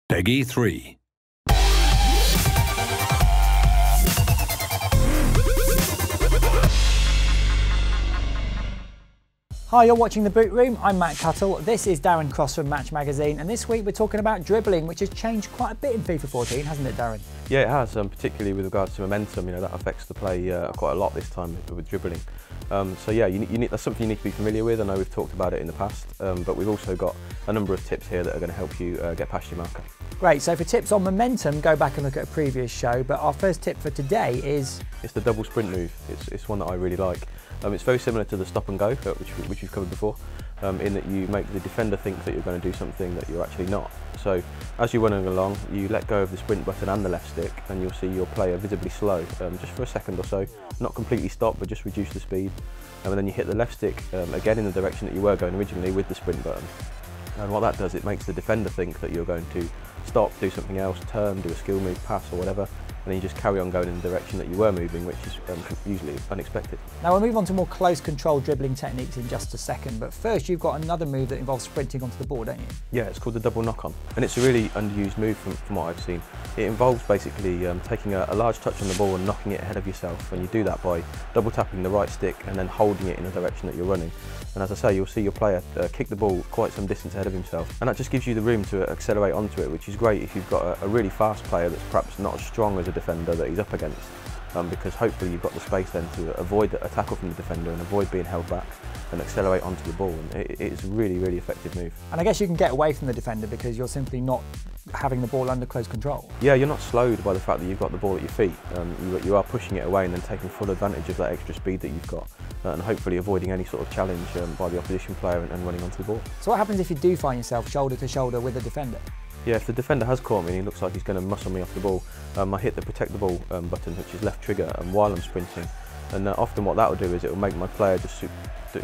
Peggy 3. Hi, you're watching The Boot Room. I'm Matt Cuttle. This is Darren Cross from Match Magazine, and this week we're talking about dribbling, which has changed quite a bit in FIFA 14, hasn't it, Darren? Yeah, it has, particularly with regards to momentum. You know, that affects the play quite a lot this time with dribbling. So yeah, that's something you need to be familiar with. I know we've talked about it in the past, but we've also got a number of tips here that are going to help you get past your marker. Great, so for tips on momentum, go back and look at a previous show, but our first tip for today is... It's the double sprint move. It's one that I really like. It's very similar to the stop and go, which we've covered before, in that you make the defender think that you're going to do something that you're actually not. So as you're running along, you let go of the sprint button and the left stick, and you'll see your player visibly slow, just for a second or so, not completely stop, but just reduce the speed. And then you hit the left stick again in the direction that you were going originally with the sprint button. And what that does, it makes the defender think that you're going to stop, do something else, turn, do a skill move, pass or whatever, and then you just carry on going in the direction that you were moving, which is usually unexpected. Now we'll move on to more close control dribbling techniques in just a second, but first you've got another move that involves sprinting onto the ball, don't you? Yeah, it's called the double knock-on, and it's a really underused move from what I've seen. It involves basically taking a large touch on the ball and knocking it ahead of yourself, and you do that by double tapping the right stick and then holding it in the direction that you're running. And as I say, you'll see your player kick the ball quite some distance ahead of himself, and that just gives you the room to accelerate onto it, which is great if you've got a really fast player that's perhaps not as strong as a defender that he's up against, because hopefully you've got the space then to avoid a tackle from the defender and avoid being held back and accelerate onto the ball. And it is a really, really effective move. And I guess you can get away from the defender because you're simply not having the ball under close control. Yeah, you're not slowed by the fact that you've got the ball at your feet. You are pushing it away and then taking full advantage of that extra speed that you've got, and hopefully avoiding any sort of challenge by the opposition player and running onto the ball. So what happens if you do find yourself shoulder to shoulder with a defender? Yeah, if the defender has caught me and he looks like he's going to muscle me off the ball, I hit the protect the ball button, which is left trigger, while I'm sprinting. And often what that will do is it will make my player just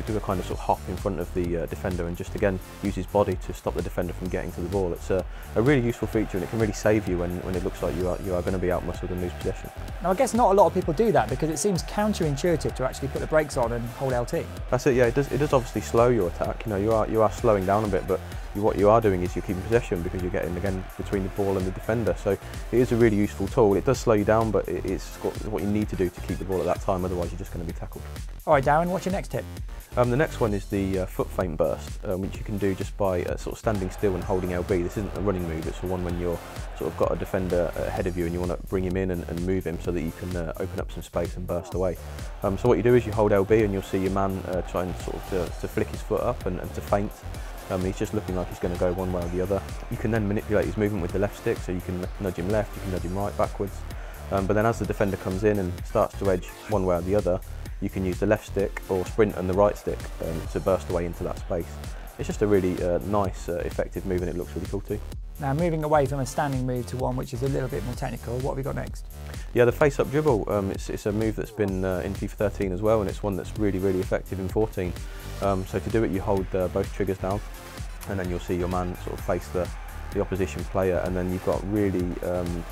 do a kind of hop in front of the defender and just again use his body to stop the defender from getting to the ball. It's a really useful feature, and it can really save you when it looks like you are going to be out-muscled and lose possession. Now I guess not a lot of people do that because it seems counterintuitive to actually put the brakes on and hold LT. That's it, yeah, it does obviously slow your attack. You know, you are slowing down a bit, but what you are doing is you're keeping possession because you're getting again between the ball and the defender. So it is a really useful tool. It does slow you down, but it's what you need to do to keep the ball at that time, otherwise you're just going to be tackled. All right, Darren, what's your next tip? The next one is the foot feint burst, which you can do just by standing still and holding LB. This isn't a running move, it's the one when you're got a defender ahead of you and you want to bring him in and move him so that you can open up some space and burst away. So what you do is you hold LB and you'll see your man trying to flick his foot up and to feint. He's just looking like he's going to go one way or the other. You can then manipulate his movement with the left stick, so you can nudge him left, you can nudge him right, backwards. But then as the defender comes in and starts to edge one way or the other, you can use the left stick or sprint and the right stick to burst away into that space. It's just a really nice, effective move, and it looks really cool too. Now moving away from a standing move to one which is a little bit more technical, what have we got next? Yeah, the face-up dribble. It's a move that's been in FIFA 13 as well, and it's one that's really, really effective in 14. So to do it, you hold both triggers down, and then you'll see your man face the opposition player, and then you've got really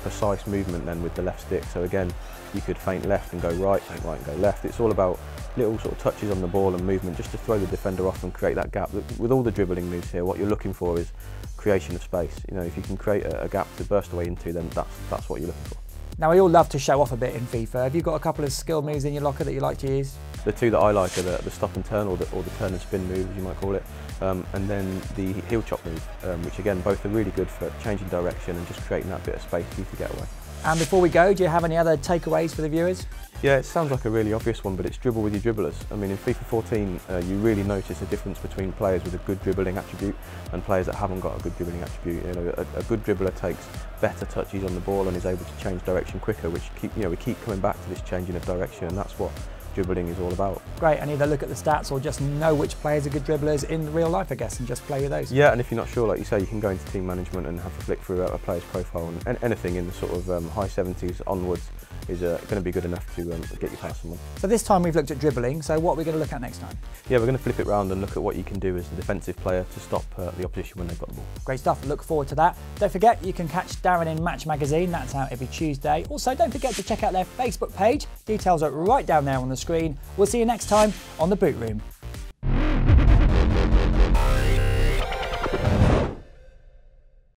precise movement then with the left stick. So again, you could feint left and go right, feint right and go left. It's all about little touches on the ball and movement just to throw the defender off and create that gap. With all the dribbling moves here, what you're looking for is creation of space. You know, if you can create a gap to burst away into, then that's what you're looking for. Now we all love to show off a bit in FIFA. Have you got a couple of skill moves in your locker that you like to use? The two that I like are the stop and turn, or the turn and spin move, as you might call it, and then the heel chop move, which again both are really good for changing direction and just creating that bit of space for you to get away. And before we go, do you have any other takeaways for the viewers? Yeah, it sounds like a really obvious one, but it's dribble with your dribblers. I mean, in FIFA 14, you really notice a difference between players with a good dribbling attribute and players that haven't got a good dribbling attribute. You know, a good dribbler takes better touches on the ball and is able to change direction quicker, which we keep coming back to this changing of direction, and that's what dribbling is all about. Great, and either look at the stats or just know which players are good dribblers in real life, I guess, and just play with those. Yeah, and if you're not sure, like you say, you can go into team management and have a flick through a player's profile, and anything in the high 70s onwards is going to be good enough to get you past someone. So this time we've looked at dribbling, so what are we going to look at next time? Yeah, we're going to flip it round and look at what you can do as a defensive player to stop the opposition when they've got the ball. Great stuff, look forward to that. Don't forget, you can catch Darren in Match Magazine, that's out every Tuesday. Also, don't forget to check out their Facebook page, details are right down there on the screen. We'll see you next time on The Boot Room.